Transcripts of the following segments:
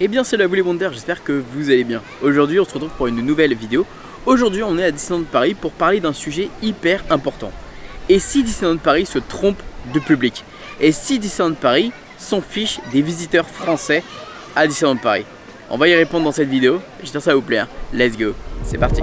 Eh bien salut à vous les Wonders, j'espère que vous allez bien. Aujourd'hui on se retrouve pour une nouvelle vidéo. Aujourd'hui on est à Disneyland Paris pour parler d'un sujet hyper important. Et si Disneyland Paris se trompe de public? Et si Disneyland Paris s'en fiche des visiteurs français à Disneyland Paris? On va y répondre dans cette vidéo, j'espère que ça va vous plaire. Let's go, c'est parti.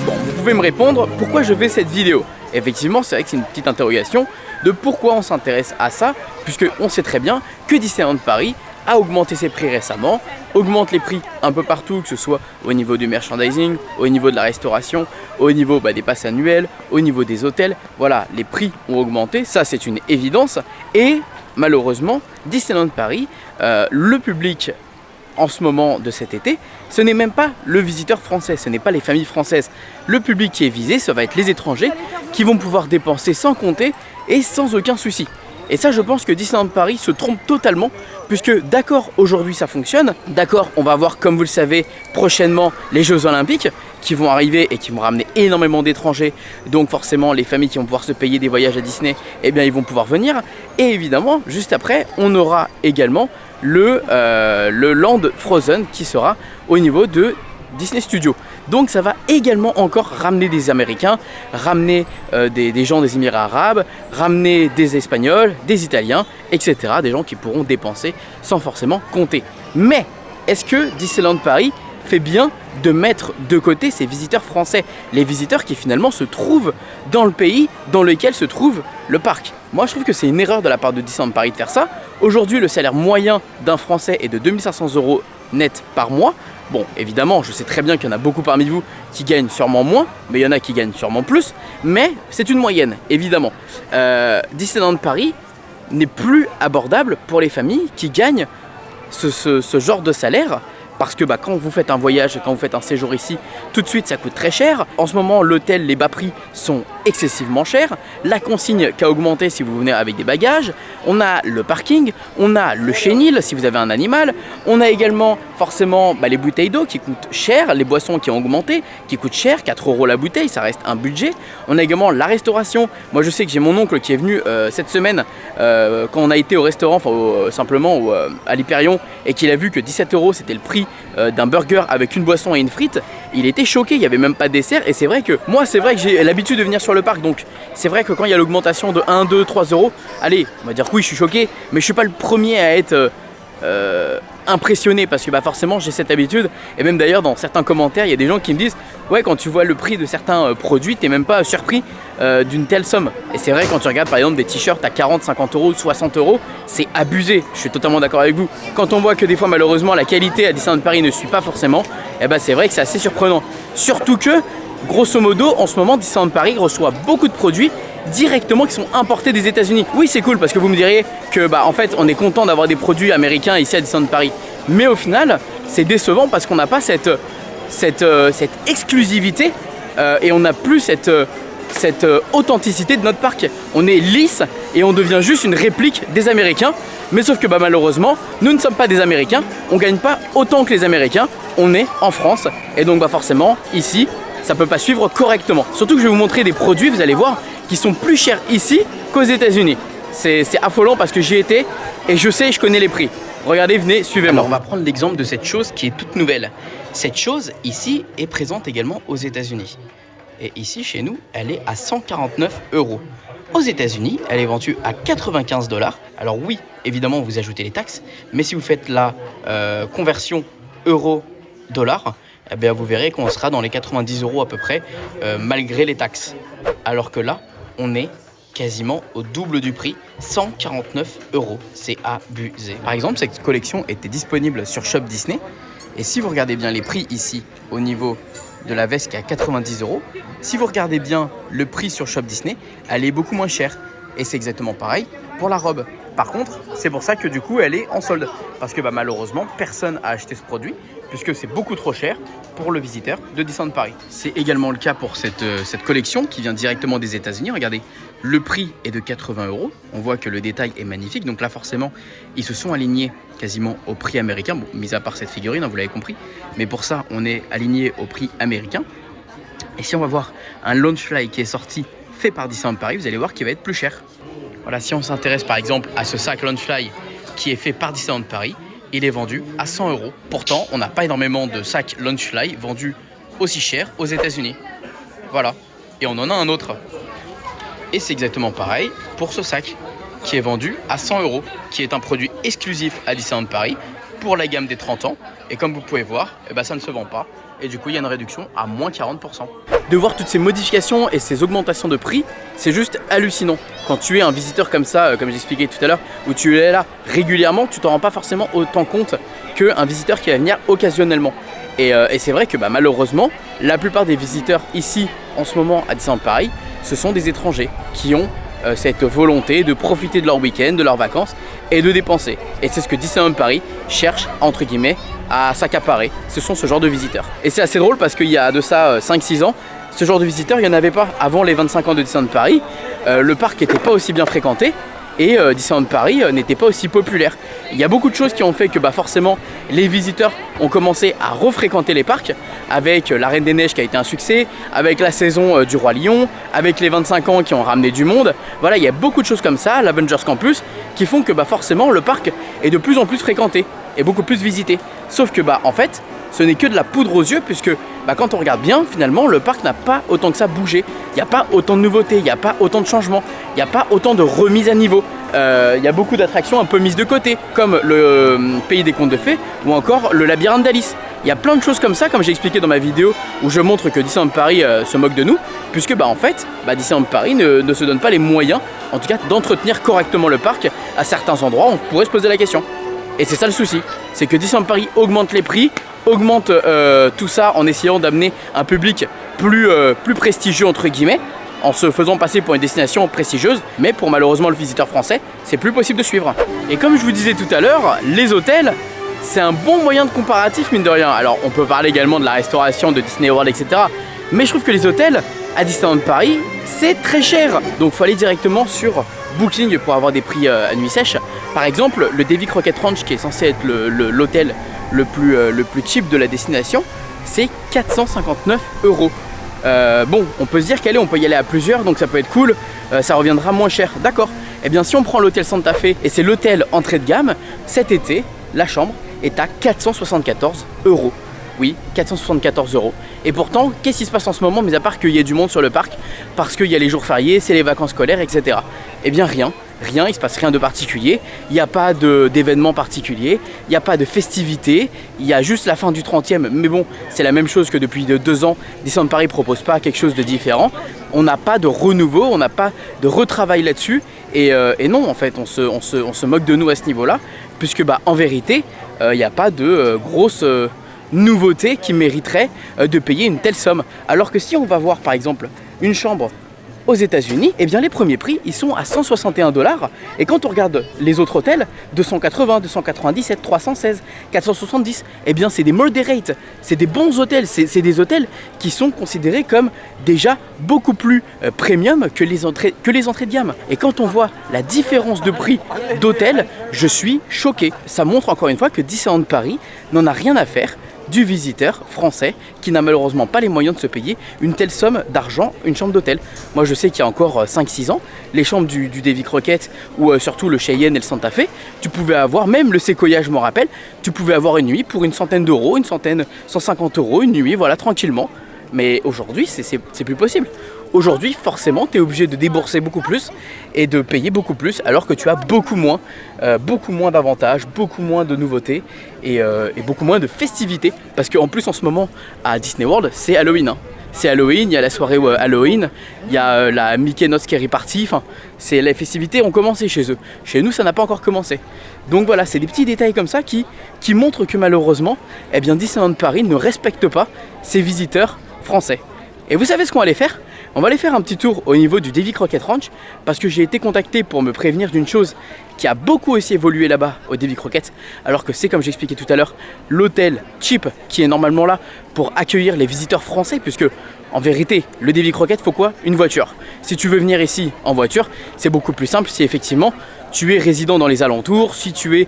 Vous pouvez me répondre pourquoi je fais cette vidéo. Effectivement, c'est vrai que c'est une petite interrogation de pourquoi on s'intéresse à ça, puisque on sait très bien que Disneyland Paris a augmenté ses prix récemment, augmente les prix un peu partout, que ce soit au niveau du merchandising, au niveau de la restauration, au niveau des passes annuelles, au niveau des hôtels. Voilà, les prix ont augmenté, ça c'est une évidence. Et malheureusement, Disneyland Paris, le public en ce moment de cet été, ce n'est même pas le visiteur français, ce n'est pas les familles françaises. Le public qui est visé, ça va être les étrangers qui vont pouvoir dépenser sans compter et sans aucun souci. Et ça, je pense que Disneyland Paris se trompe totalement, puisque d'accord, aujourd'hui ça fonctionne, d'accord, on va avoir, comme vous le savez, prochainement les Jeux Olympiques qui vont arriver et qui vont ramener énormément d'étrangers, donc forcément les familles qui vont pouvoir se payer des voyages à Disney, eh bien ils vont pouvoir venir. Et évidemment, juste après, on aura également le Land Frozen qui sera au niveau de Disney Studios. Donc ça va également encore ramener des Américains, ramener des gens des Émirats Arabes, ramener des Espagnols, des Italiens, etc. Des gens qui pourront dépenser sans forcément compter. Mais est-ce que Disneyland Paris fait bien de mettre de côté ces visiteurs français, les visiteurs qui finalement se trouvent dans le pays dans lequel se trouve le parc? Moi je trouve que c'est une erreur de la part de Disneyland Paris de faire ça. Aujourd'hui le salaire moyen d'un Français est de 2500 € net par mois. Bon, évidemment, je sais très bien qu'il y en a beaucoup parmi vous qui gagnent sûrement moins, mais il y en a qui gagnent sûrement plus, mais c'est une moyenne, évidemment. Disneyland Paris n'est plus abordable pour les familles qui gagnent ce genre de salaire, parce que quand vous faites un voyage, quand vous faites un séjour ici, tout de suite ça coûte très cher. En ce moment, l'hôtel, les bas prix sont excessivement chers. La consigne qui a augmenté si vous venez avec des bagages. On a le parking, on a le chenil si vous avez un animal. On a également forcément les bouteilles d'eau qui coûtent cher, les boissons qui ont augmenté, qui coûtent cher, 4 € la bouteille, ça reste un budget. On a également la restauration. Moi je sais que j'ai mon oncle qui est venu cette semaine quand on a été au restaurant, simplement à l'Hyperion, et qu'il a vu que 17 € c'était le prix d'un burger avec une boisson et une frite. Il était choqué, il n'y avait même pas de dessert. Et c'est vrai que moi c'est vrai que j'ai l'habitude de venir sur le parc, donc c'est vrai que quand il y a l'augmentation de 1, 2, 3 €, allez, on va dire que oui je suis choqué, mais je suis pas le premier à être impressionné, parce que forcément j'ai cette habitude. Et même d'ailleurs dans certains commentaires il y a des gens qui me disent ouais, quand tu vois le prix de certains produits t'es même pas surpris d'une telle somme. Et c'est vrai, quand tu regardes par exemple des t-shirts à 40, 50 €, 60 €, c'est abusé. Je suis totalement d'accord avec vous. Quand on voit que des fois malheureusement la qualité à Disneyland Paris ne suit pas forcément, c'est vrai que c'est assez surprenant. Surtout que grosso modo en ce moment Disneyland Paris reçoit beaucoup de produits directement qui sont importés des États-Unis. Oui, c'est cool parce que vous me diriez que en fait on est content d'avoir des produits américains ici à Disneyland Paris, mais au final c'est décevant parce qu'on n'a pas cette exclusivité et on n'a plus cette authenticité de notre parc. On est lisse et on devient juste une réplique des Américains, mais sauf que malheureusement nous ne sommes pas des Américains, on gagne pas autant que les Américains, on est en France et donc forcément ici ça peut pas suivre correctement. Surtout que je vais vous montrer des produits, vous allez voir, qui sont plus chers ici qu'aux États-Unis. C'est affolant parce que j'y étais et je connais les prix. Regardez, venez, suivez-moi. Alors on va prendre l'exemple de cette chose qui est toute nouvelle. Cette chose ici est présente également aux États-Unis. Et ici chez nous, elle est à 149 €. Aux États-Unis, elle est vendue à 95 $. Alors oui, évidemment, vous ajoutez les taxes, mais si vous faites la conversion euro-dollar, vous verrez qu'on sera dans les 90 € à peu près, malgré les taxes. Alors que là, on est quasiment au double du prix, 149 €. C'est abusé. Par exemple, cette collection était disponible sur Shop Disney. Et si vous regardez bien les prix ici, au niveau de la veste qui est à 90 €, si vous regardez bien le prix sur Shop Disney, elle est beaucoup moins chère. Et c'est exactement pareil pour la robe. Par contre, c'est pour ça que du coup, elle est en solde. Parce que malheureusement, personne n'a acheté ce produit, puisque c'est beaucoup trop cher pour le visiteur de Disneyland Paris. C'est également le cas pour cette collection qui vient directement des États-Unis. Regardez, le prix est de 80 €. On voit que le détail est magnifique. Donc là, forcément, ils se sont alignés quasiment au prix américain, bon, mis à part cette figurine, vous l'avez compris. Mais pour ça, on est aligné au prix américain. Et si on va voir un Loungefly qui est sorti fait par Disneyland Paris, vous allez voir qu'il va être plus cher. Voilà, si on s'intéresse par exemple à ce sac Loungefly qui est fait par Disneyland Paris, il est vendu à 100 €. Pourtant, on n'a pas énormément de sacs Loungefly vendus aussi cher aux États-Unis. Voilà, et on en a un autre. Et c'est exactement pareil pour ce sac qui est vendu à 100 €, qui est un produit exclusif à Disneyland Paris pour la gamme des 30 ans. Et comme vous pouvez voir, ça ne se vend pas. Et du coup, il y a une réduction à moins 40%. De voir toutes ces modifications et ces augmentations de prix, c'est juste hallucinant. Quand tu es un visiteur comme ça, comme j'expliquais tout à l'heure, où tu es là régulièrement, tu t'en rends pas forcément autant compte qu'un visiteur qui va venir occasionnellement. Et c'est vrai que malheureusement, la plupart des visiteurs ici, en ce moment, à Disneyland Paris, ce sont des étrangers qui ont cette volonté de profiter de leur week-end, de leurs vacances et de dépenser. Et c'est ce que Disneyland Paris cherche, entre guillemets, à s'accaparer. Ce sont ce genre de visiteurs. Et c'est assez drôle parce qu'il y a de ça 5-6 ans, ce genre de visiteurs, il n'y en avait pas. Avant les 25 ans de Disneyland Paris, le parc n'était pas aussi bien fréquenté et Disneyland Paris n'était pas aussi populaire. Il y a beaucoup de choses qui ont fait que forcément les visiteurs ont commencé à refréquenter les parcs avec la Reine des Neiges qui a été un succès, avec la saison du Roi Lion, avec les 25 ans qui ont ramené du monde. Voilà, il y a beaucoup de choses comme ça, l'Avengers Campus, qui font que forcément le parc est de plus en plus fréquenté et beaucoup plus visité. Sauf que en fait, ce n'est que de la poudre aux yeux puisque quand on regarde bien, finalement, le parc n'a pas autant que ça bougé. Il n'y a pas autant de nouveautés, il n'y a pas autant de changements, il n'y a pas autant de remises à niveau. Il y a beaucoup d'attractions un peu mises de côté, comme le Pays des Contes de Fées ou encore le Labyrinthe d'Alice. Il y a plein de choses comme ça, comme j'ai expliqué dans ma vidéo où je montre que Disneyland Paris se moque de nous, puisque en fait, Disneyland Paris ne se donne pas les moyens, en tout cas, d'entretenir correctement le parc. À certains endroits, on pourrait se poser la question. Et c'est ça le souci, c'est que Disneyland Paris augmente les prix, augmente tout ça en essayant d'amener un public plus prestigieux entre guillemets, en se faisant passer pour une destination prestigieuse, mais pour malheureusement le visiteur français, c'est plus possible de suivre. Et comme je vous disais tout à l'heure, les hôtels, c'est un bon moyen de comparatif mine de rien. Alors on peut parler également de la restauration, de Disney World, etc. Mais je trouve que les hôtels à Disneyland Paris, c'est très cher. Donc il faut aller directement sur Booking pour avoir des prix à nuit sèche. Par exemple, le Davy Crockett Ranch, qui est censé être l'hôtel le plus cheap de la destination, c'est 459 €. Bon, on peut se dire qu'allez, on peut y aller à plusieurs, donc ça peut être cool, ça reviendra moins cher, d'accord. Eh bien si on prend l'hôtel Santa Fe, et c'est l'hôtel entrée de gamme, cet été, la chambre est à 474 €. Oui, 474 €. Et pourtant, qu'est-ce qui se passe en ce moment, mis à part qu'il y ait du monde sur le parc, parce qu'il y a les jours fériés, c'est les vacances scolaires, etc. Eh bien rien, il se passe rien de particulier, il n'y a pas d'événement particulier, il n'y a pas de festivité, il y a juste la fin du 30e, mais bon, c'est la même chose que depuis 2 ans, Disneyland Paris ne propose pas quelque chose de différent, on n'a pas de renouveau, on n'a pas de retravail là-dessus, et non, en fait, on se moque de nous à ce niveau-là, puisque en vérité, il n'y a pas de grosses nouveauté qui mériterait de payer une telle somme. Alors que si on va voir par exemple une chambre aux États-Unis, eh bien les premiers prix ils sont à 161 $. Et quand on regarde les autres hôtels, 280, 297, 316, 470, eh bien c'est des moderate, c'est des bons hôtels, c'est des hôtels qui sont considérés comme déjà beaucoup plus premium que les entrées de gamme. Et quand on voit la différence de prix d'hôtels, je suis choqué. Ça montre encore une fois que Disneyland Paris n'en a rien à faire du visiteur français qui n'a malheureusement pas les moyens de se payer une telle somme d'argent, une chambre d'hôtel. Moi je sais qu'il y a encore 5-6 ans, les chambres du Davy Crockett ou surtout le Cheyenne et le Santa Fe, tu pouvais avoir, même le Sequoia je me rappelle, tu pouvais avoir une nuit pour une centaine d'euros, 150 €, une nuit, voilà, tranquillement. Mais aujourd'hui c'est plus possible. Aujourd'hui, forcément, tu es obligé de débourser beaucoup plus et de payer beaucoup plus alors que tu as beaucoup moins d'avantages, beaucoup moins de nouveautés et beaucoup moins de festivités. Parce qu'en plus, en ce moment, à Disney World, c'est Halloween. Hein. C'est Halloween, il y a la soirée Halloween, il y a la Mickey Not Scary Party, enfin, les festivités ont commencé chez eux. Chez nous, ça n'a pas encore commencé. Donc voilà, c'est des petits détails comme ça qui montrent que malheureusement, eh bien, Disneyland Paris ne respecte pas ses visiteurs français. Et vous savez ce qu'on va aller faire ? On va aller faire un petit tour au niveau du Davy Crockett Ranch parce que j'ai été contacté pour me prévenir d'une chose qui a beaucoup aussi évolué là-bas au Davy Crockett, alors que c'est, comme j'expliquais tout à l'heure, l'hôtel cheap qui est normalement là pour accueillir les visiteurs français, puisque En vérité, le Davy Crockett, faut quoi? Une voiture. Si tu veux venir ici en voiture, c'est beaucoup plus simple si effectivement tu es résident dans les alentours, si tu es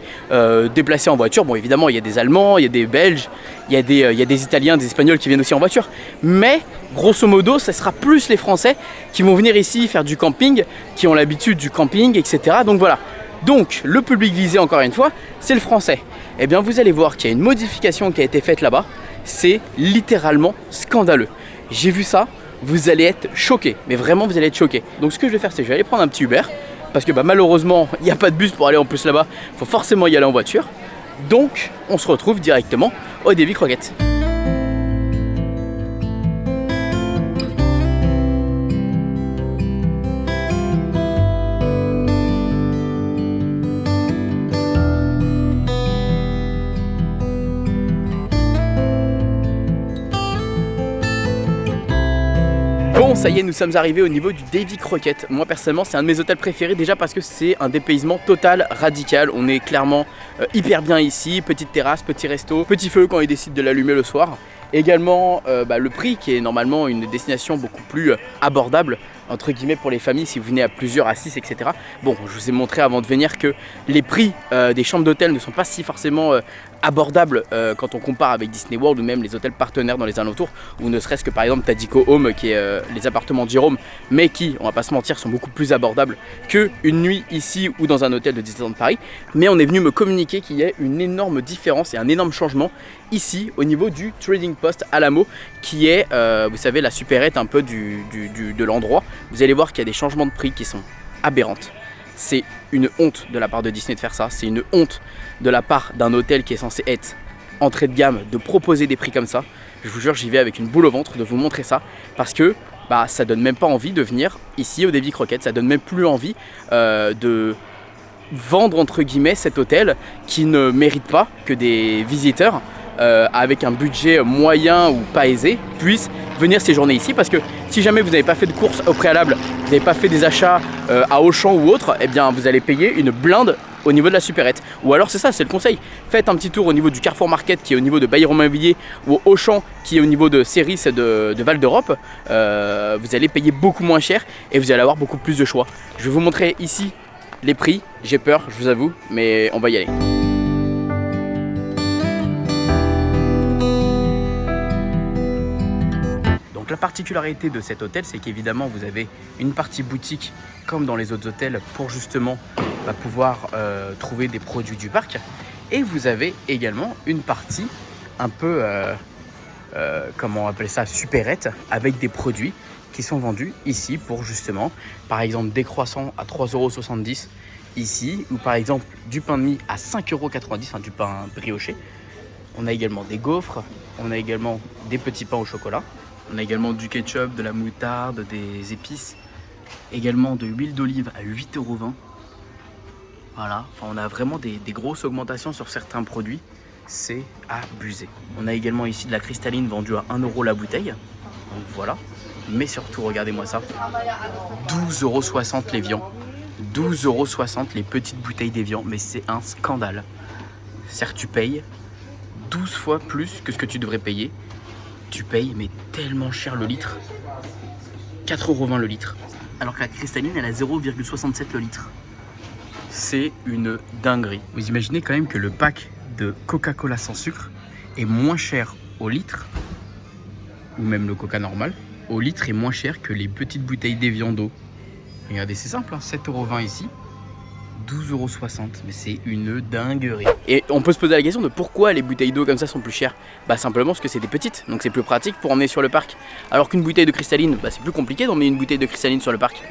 déplacé en voiture. Bon, évidemment, il y a des Allemands, il y a des Belges, il y a des Italiens, des Espagnols qui viennent aussi en voiture. Mais, grosso modo, ce sera plus les Français qui vont venir ici faire du camping, qui ont l'habitude du camping, etc. Donc voilà. Donc, le public visé, encore une fois, c'est le Français. Eh bien, vous allez voir qu'il y a une modification qui a été faite là-bas. C'est littéralement scandaleux. J'ai vu ça, vous allez être choqués. Mais vraiment, vous allez être choqués. Donc, ce que je vais faire, c'est que je vais aller prendre un petit Uber. Parce que malheureusement, il n'y a pas de bus pour aller en plus là-bas. Il faut forcément y aller en voiture. Donc, on se retrouve directement au Davy Crockett. Bon, ça y est, nous sommes arrivés au niveau du Davy Crockett. Moi personnellement, c'est un de mes hôtels préférés, déjà parce que c'est un dépaysement total, radical. On est clairement hyper bien ici, petite terrasse, petit resto, petit feu quand ils décident de l'allumer le soir. Également le prix qui est normalement une destination beaucoup plus abordable entre guillemets pour les familles si vous venez à plusieurs, à 6, etc. Bon, je vous ai montré avant de venir que les prix des chambres d'hôtel ne sont pas si forcément abordables quand on compare avec Disney World ou même les hôtels partenaires dans les alentours, ou ne serait-ce que par exemple Tadico Home qui est les appartements de Jérôme, mais qui, on va pas se mentir, sont beaucoup plus abordables qu'une nuit ici ou dans un hôtel de Disneyland Paris. Mais on est venu me communiquer qu'il y a une énorme différence et un énorme changement ici au niveau du Trading Post Alamo qui est, vous savez, la supérette un peu de l'endroit. Vous allez voir qu'il y a des changements de prix qui sont aberrantes. C'est une honte de la part de Disney de faire ça. C'est une honte de la part d'un hôtel qui est censé être entrée de gamme de proposer des prix comme ça. Je vous jure, j'y vais avec une boule au ventre de vous montrer ça parce que ça donne même pas envie de venir ici au Davy Crockett. Ça donne même plus envie de vendre entre guillemets cet hôtel qui ne mérite pas que des visiteurs avec un budget moyen ou pas aisé puissent venir séjourner ici, parce que si jamais vous n'avez pas fait de courses au préalable, vous n'avez pas fait des achats à Auchan ou autre, eh bien vous allez payer une blinde au niveau de la supérette. Ou alors c'est ça, c'est le conseil, faites un petit tour au niveau du Carrefour Market qui est au niveau de Bailly Romain Villiers, ou Auchan qui est au niveau de Céris de Val d'Europe. Vous allez payer beaucoup moins cher et vous allez avoir beaucoup plus de choix. Je vais vous montrer ici les prix, j'ai peur, je vous avoue, mais on va y aller. Donc la particularité de cet hôtel, c'est qu'évidemment vous avez une partie boutique comme dans les autres hôtels pour justement pouvoir trouver des produits du parc, et vous avez également une partie un peu, comment on appelle ça, supérette, avec des produits qui sont vendus ici pour justement, par exemple des croissants à 3,70 € ici, ou par exemple du pain de mie à 5,90 €, enfin du pain brioché. On a également des gaufres, on a également des petits pains au chocolat. On a également du ketchup, de la moutarde, des épices, également de l'huile d'olive à 8,20 €. Voilà, enfin, on a vraiment des grosses augmentations sur certains produits, c'est abusé. On a également ici de la cristalline vendue à 1 € la bouteille, donc voilà. Mais surtout, regardez-moi ça, 12,60 € l'Évian, 12,60 € les petites bouteilles d'Évian, mais c'est un scandale. Certes, tu payes 12 fois plus que ce que tu devrais payer. Tu payes mais tellement cher le litre, 4,20 € le litre, alors que la cristalline elle a 0,67 € le litre. C'est une dinguerie. Vous imaginez quand même que le pack de Coca-Cola sans sucre est moins cher au litre, ou même le Coca normal, au litre est moins cher que les petites bouteilles d'Évian d'eau. Regardez, c'est simple, hein, 7,20 € ici, 12,60 €, mais c'est une dinguerie. Et on peut se poser la question de pourquoi les bouteilles d'eau comme ça sont plus chères. Simplement parce que c'est des petites, donc c'est plus pratique pour emmener sur le parc. Alors qu'une bouteille de cristalline, c'est plus compliqué d'emmener une bouteille de cristalline sur le parc.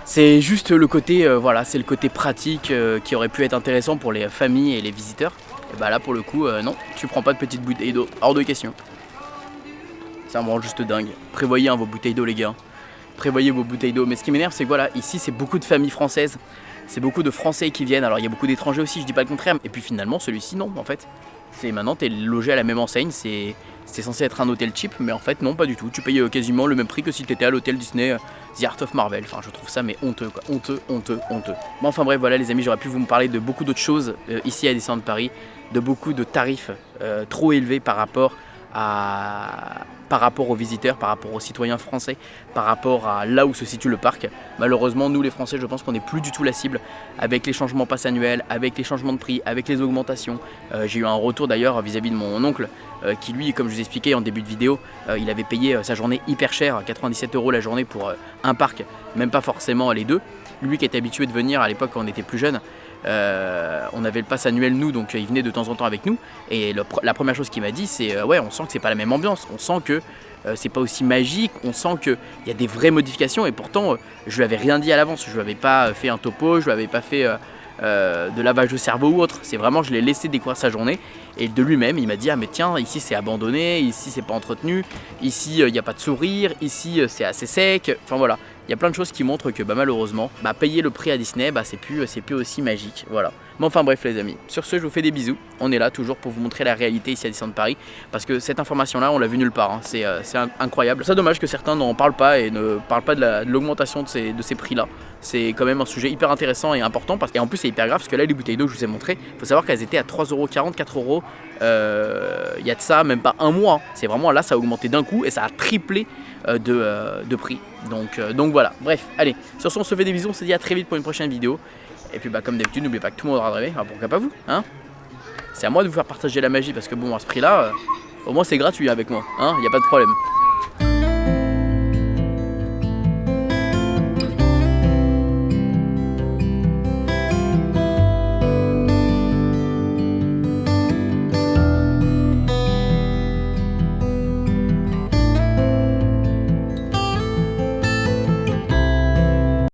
C'est juste le côté, voilà, c'est le côté pratique qui aurait pu être intéressant pour les familles et les visiteurs. Et là pour le coup, non, tu prends pas de petite bouteille d'eau, hors de question. Ça me rend juste dingue. Prévoyez vos bouteilles d'eau les gars. Prévoyez vos bouteilles d'eau. Mais ce qui m'énerve, c'est que voilà, ici c'est beaucoup de familles françaises. C'est beaucoup de Français qui viennent, alors il y a beaucoup d'étrangers aussi, je dis pas le contraire, et puis finalement celui-ci non en fait. C'est maintenant t'es logé à la même enseigne, c'est censé être un hôtel cheap, mais en fait non pas du tout, tu payes quasiment le même prix que si t'étais à l'hôtel Disney The Art of Marvel, enfin je trouve ça mais honteux quoi, honteux. Bon enfin bref voilà les amis, j'aurais pu vous parler de beaucoup d'autres choses ici à Disneyland Paris, de beaucoup de tarifs trop élevés par rapport par rapport aux visiteurs, par rapport aux citoyens français, par rapport à là où se situe le parc. Malheureusement, nous les Français, je pense qu'on n'est plus du tout la cible avec les changements pass annuels, avec les changements de prix, avec les augmentations. J'ai eu un retour d'ailleurs vis-à-vis de mon oncle qui lui, comme je vous expliquais en début de vidéo, il avait payé sa journée hyper chère, 97 € la journée pour un parc, même pas forcément les deux. Lui qui était habitué de venir à l'époque quand on était plus jeune, on avait le pass annuel nous, donc il venait de temps en temps avec nous, et la première chose qu'il m'a dit c'est ouais, on sent que c'est pas la même ambiance, on sent que c'est pas aussi magique, on sent qu'il y a des vraies modifications, et pourtant je lui avais rien dit à l'avance, je lui avais pas fait un topo, je lui avais pas fait de lavage de cerveau ou autre, c'est vraiment je l'ai laissé découvrir sa journée, et de lui-même il m'a dit ah mais tiens, ici c'est abandonné, ici c'est pas entretenu, ici il n'y a pas de sourire, ici c'est assez sec, enfin voilà. Il y a plein de choses qui montrent que malheureusement, payer le prix à Disney, c'est plus aussi magique. Voilà. Mais enfin bref les amis, sur ce je vous fais des bisous. On est là toujours pour vous montrer la réalité ici à Disneyland Paris. Parce que cette information là on l'a vu nulle part, hein. C'est incroyable. C'est dommage que certains n'en parlent pas et ne parlent pas de l'augmentation de ces prix là. C'est quand même un sujet hyper intéressant et important. Et en plus c'est hyper grave parce que là les bouteilles d'eau que je vous ai montré, il faut savoir qu'elles étaient à 3,40 €, 4 €. Il y a de ça même pas un mois. C'est vraiment là ça a augmenté d'un coup et ça a triplé de prix. Donc voilà, bref, allez, sur ce on se fait des bisous, on se dit à très vite pour une prochaine vidéo. Et puis comme d'habitude, n'oubliez pas que tout le monde aura rêvé, alors pourquoi pas vous, hein. C'est à moi de vous faire partager la magie parce que bon, à ce prix là, au moins c'est gratuit avec moi, hein, y a pas de problème.